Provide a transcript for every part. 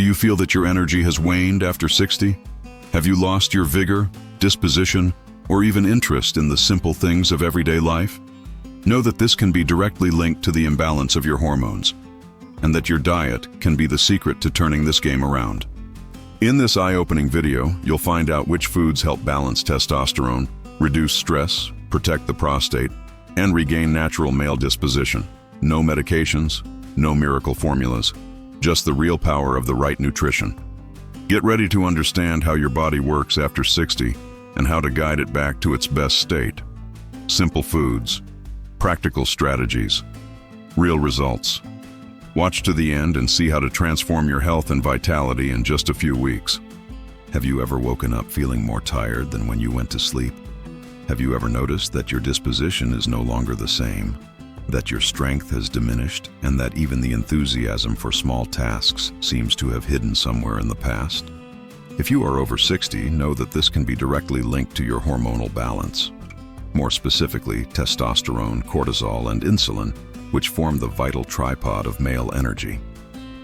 Do you feel that your energy has waned after 60? Have you lost your vigor, disposition, or even interest in the simple things of everyday life? Know that this can be directly linked to the imbalance of your hormones, and that your diet can be the secret to turning this game around. In this eye-opening video, you'll find out which foods help balance testosterone, reduce stress, protect the prostate, and regain natural male disposition. No medications, no miracle formulas, just the real power of the right nutrition. Get ready to understand how your body works after 60 and how to guide it back to its best state. Simple foods, practical strategies, real results. Watch to the end and see how to transform your health and vitality in just a few weeks. Have you ever woken up feeling more tired than when you went to sleep? Have you ever noticed that your disposition is no longer the same, that your strength has diminished, and that even the enthusiasm for small tasks seems to have hidden somewhere in the past? If you are over 60, know that this can be directly linked to your hormonal balance. More specifically, testosterone, cortisol, and insulin, which form the vital tripod of male energy.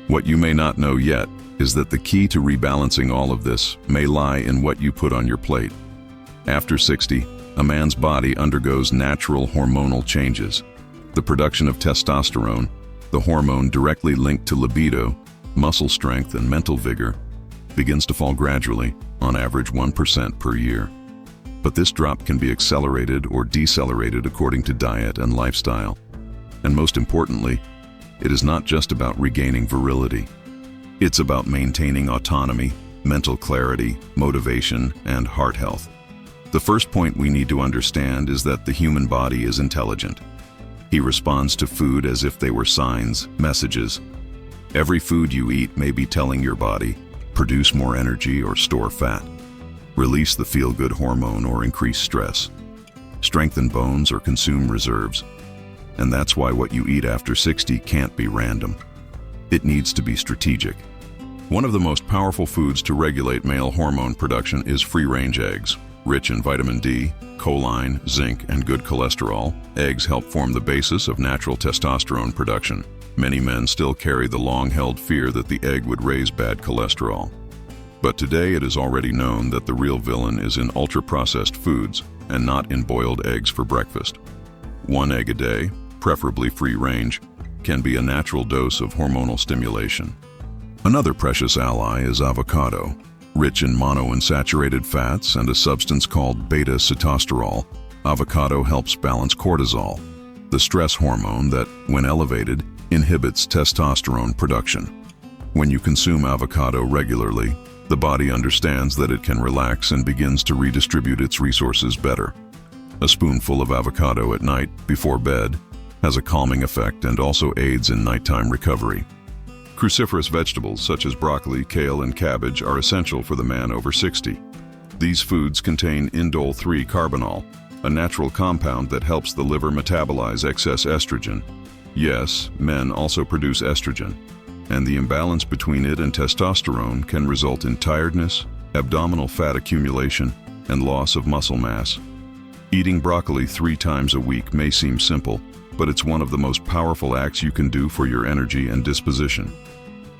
What you may not know yet is that the key to rebalancing all of this may lie in what you put on your plate. After 60, a man's body undergoes natural hormonal changes. The production of testosterone, the hormone directly linked to libido, muscle strength, and mental vigor, begins to fall gradually, on average 1% per year. But this drop can be accelerated or decelerated according to diet and lifestyle. And most importantly, it is not just about regaining virility. It's about maintaining autonomy, mental clarity, motivation, and heart health. The first point we need to understand is that the human body is intelligent. He responds to food as if they were signs, messages. Every food you eat may be telling your body, produce more energy or store fat, release the feel-good hormone or increase stress, strengthen bones or consume reserves. And that's why what you eat after 60 can't be random. It needs to be strategic. One of the most powerful foods to regulate male hormone production is free-range eggs. Rich in vitamin D, choline, zinc, and good cholesterol, eggs help form the basis of natural testosterone production. Many men still carry the long-held fear that the egg would raise bad cholesterol. But today it is already known that the real villain is in ultra-processed foods and not in boiled eggs for breakfast. One egg a day, preferably free-range, can be a natural dose of hormonal stimulation. Another precious ally is avocado. Rich in monounsaturated fats and a substance called beta-sitosterol, avocado helps balance cortisol, the stress hormone that, when elevated, inhibits testosterone production. When you consume avocado regularly, the body understands that it can relax and begins to redistribute its resources better. A spoonful of avocado at night, before bed, has a calming effect and also aids in nighttime recovery. Cruciferous vegetables such as broccoli, kale, and cabbage are essential for the man over 60. These foods contain indole-3 carbinol, a natural compound that helps the liver metabolize excess estrogen. Yes, men also produce estrogen, and the imbalance between it and testosterone can result in tiredness, abdominal fat accumulation, and loss of muscle mass. Eating broccoli 3 times a week may seem simple, but it's one of the most powerful acts you can do for your energy and disposition.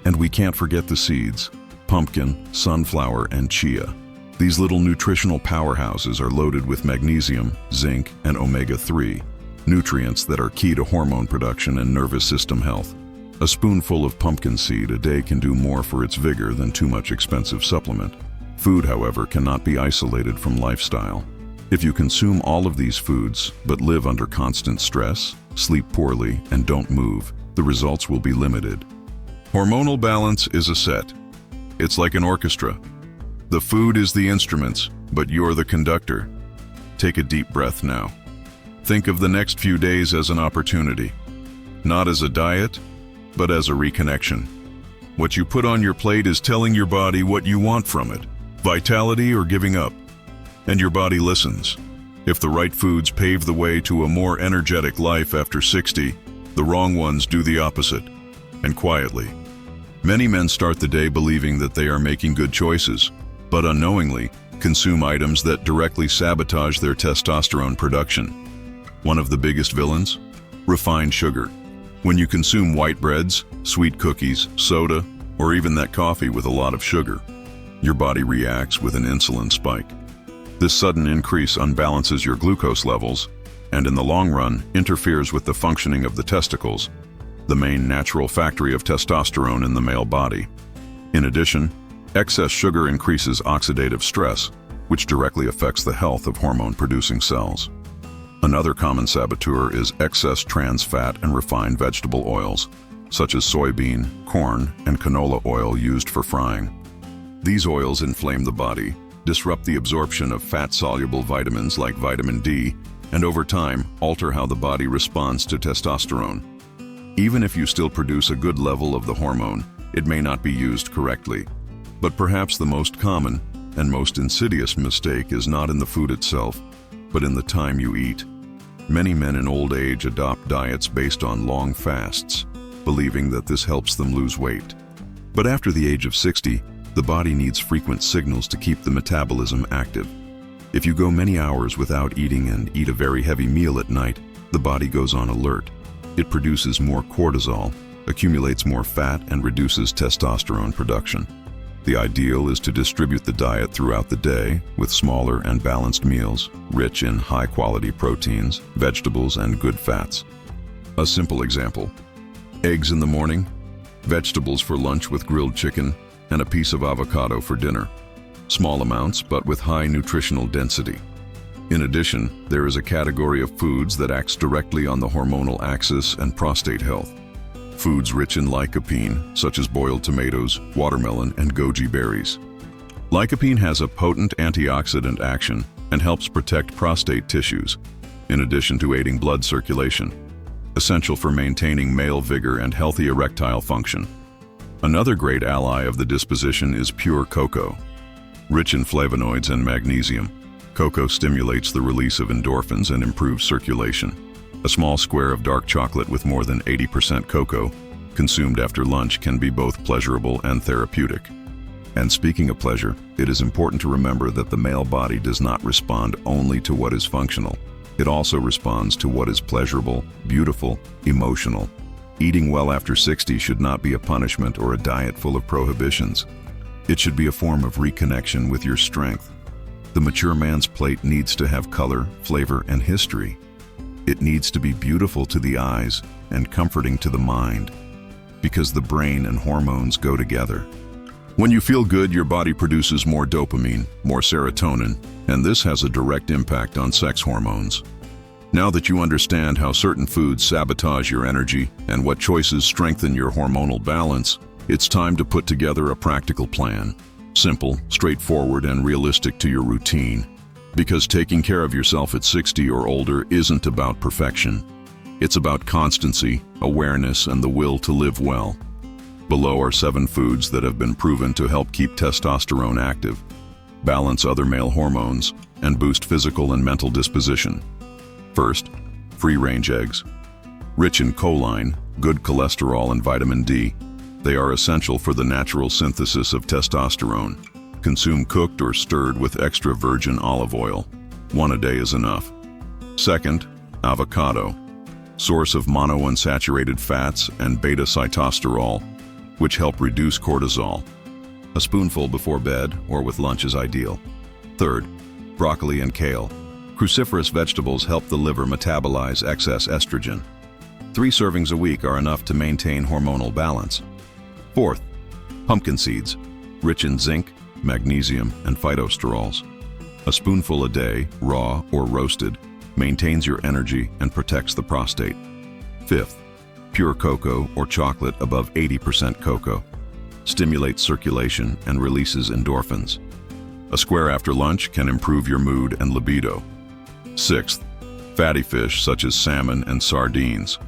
And we can't forget the seeds: pumpkin, sunflower, and chia. These little nutritional powerhouses are loaded with magnesium, zinc, and omega-3, nutrients that are key to hormone production and nervous system health. A spoonful of pumpkin seed a day can do more for its vigor than too much expensive supplement. Food, however, cannot be isolated from lifestyle. If you consume all of these foods but live under constant stress, sleep poorly, and don't move, the results will be limited. Hormonal balance is a set. It's like an orchestra. The food is the instruments, but you're the conductor. Take a deep breath now. Think of the next few days as an opportunity, not as a diet, but as a reconnection. What you put on your plate is telling your body what you want from it, vitality or giving up. And your body listens. If the right foods pave the way to a more energetic life after 60, the wrong ones do the opposite, and quietly. Many men start the day believing that they are making good choices, but unknowingly consume items that directly sabotage their testosterone production. One of the biggest villains? Refined sugar. When you consume white breads, sweet cookies, soda, or even that coffee with a lot of sugar, your body reacts with an insulin spike. This sudden increase unbalances your glucose levels and in the long run interferes with the functioning of the testicles, the main natural factory of testosterone in the male body. In addition, excess sugar increases oxidative stress, which directly affects the health of hormone-producing cells. Another common saboteur is excess trans fat and refined vegetable oils, such as soybean, corn, and canola oil used for frying. These oils inflame the body, disrupt the absorption of fat-soluble vitamins like vitamin D, and over time, alter how the body responds to testosterone. Even if you still produce a good level of the hormone, it may not be used correctly. But perhaps the most common and most insidious mistake is not in the food itself, but in the time you eat. Many men in old age adopt diets based on long fasts, believing that this helps them lose weight. But after the age of 60, the body needs frequent signals to keep the metabolism active. If you go many hours without eating and eat a very heavy meal at night, the body goes on alert. It produces more cortisol, accumulates more fat, and reduces testosterone production. The ideal is to distribute the diet throughout the day with smaller and balanced meals, rich in high-quality proteins, vegetables, and good fats. A simple example: eggs in the morning, vegetables for lunch with grilled chicken, and a piece of avocado for dinner. Small amounts, but with high nutritional density. In addition, there is a category of foods that acts directly on the hormonal axis and prostate health. Foods rich in lycopene, such as boiled tomatoes, watermelon, and goji berries. Lycopene has a potent antioxidant action and helps protect prostate tissues, in addition to aiding blood circulation, essential for maintaining male vigor and healthy erectile function. Another great ally of the disposition is pure cocoa. Rich in flavonoids and magnesium, cocoa stimulates the release of endorphins and improves circulation. A small square of dark chocolate with more than 80% cocoa, consumed after lunch, can be both pleasurable and therapeutic. And speaking of pleasure, it is important to remember that the male body does not respond only to what is functional. It also responds to what is pleasurable, beautiful, emotional. Eating well after 60 should not be a punishment or a diet full of prohibitions. It should be a form of reconnection with your strength. The mature man's plate needs to have color, flavor, and history. It needs to be beautiful to the eyes and comforting to the mind, because the brain and hormones go together. When you feel good, your body produces more dopamine, more serotonin, and this has a direct impact on sex hormones. Now that you understand how certain foods sabotage your energy and what choices strengthen your hormonal balance, it's time to put together a practical plan. Simple, straightforward, and realistic to your routine. Because taking care of yourself at 60 or older isn't about perfection. It's about constancy, awareness, and the will to live well. Below are 7 foods that have been proven to help keep testosterone active, balance other male hormones, and boost physical and mental disposition. First, free-range eggs. Rich in choline, good cholesterol, and vitamin D, they are essential for the natural synthesis of testosterone. Consume cooked or stirred with extra virgin olive oil. 1 a day is enough. Second, avocado. Source of monounsaturated fats and beta-sitosterol, which help reduce cortisol. A spoonful before bed or with lunch is ideal. Third, broccoli and kale. Cruciferous vegetables help the liver metabolize excess estrogen. 3 servings a week are enough to maintain hormonal balance. Fourth, pumpkin seeds. Rich in zinc, magnesium, and phytosterols. A spoonful a day, raw or roasted, maintains your energy and protects the prostate. Fifth, pure cocoa or chocolate above 80% cocoa. Stimulates circulation and releases endorphins. A square after lunch can improve your mood and libido. Sixth, fatty fish such as salmon and sardines.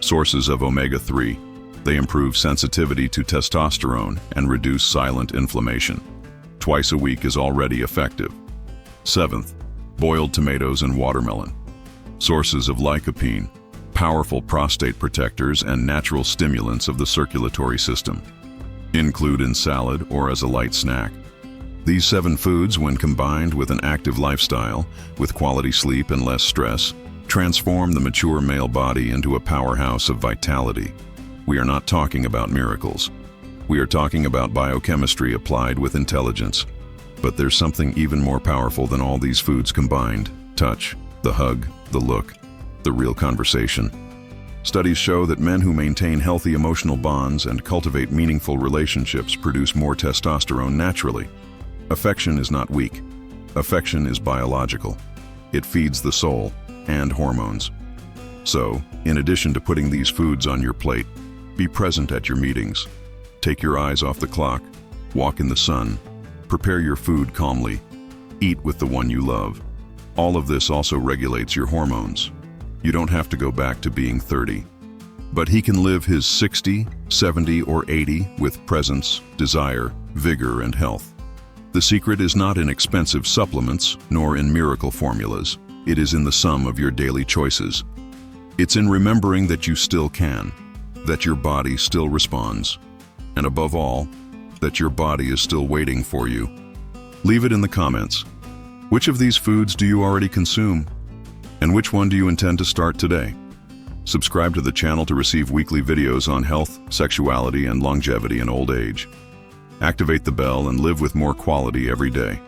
Sources of omega-3. They improve sensitivity to testosterone and reduce silent inflammation. Twice a week is already effective. Seventh, boiled tomatoes and watermelon. Sources of lycopene, powerful prostate protectors and natural stimulants of the circulatory system. Include in salad or as a light snack. These 7 foods, when combined with an active lifestyle, with quality sleep and less stress, transform the mature male body into a powerhouse of vitality. We are not talking about miracles. We are talking about biochemistry applied with intelligence. But there's something even more powerful than all these foods combined: touch, the hug, the look, the real conversation. Studies show that men who maintain healthy emotional bonds and cultivate meaningful relationships produce more testosterone naturally. Affection is not weak. Affection is biological. It feeds the soul and hormones. So, in addition to putting these foods on your plate, be present at your meetings. Take your eyes off the clock. Walk in the sun. Prepare your food calmly. Eat with the one you love. All of this also regulates your hormones. You don't have to go back to being 30. But he can live his 60, 70, or 80 with presence, desire, vigor, and health. The secret is not in expensive supplements, nor in miracle formulas. It is in the sum of your daily choices. It's in remembering that you still can, that your body still responds, and above all, that your body is still waiting for you. Leave it in the comments. Which of these foods do you already consume? And which one do you intend to start today? Subscribe to the channel to receive weekly videos on health, sexuality, and longevity in old age. Activate the bell and live with more quality every day.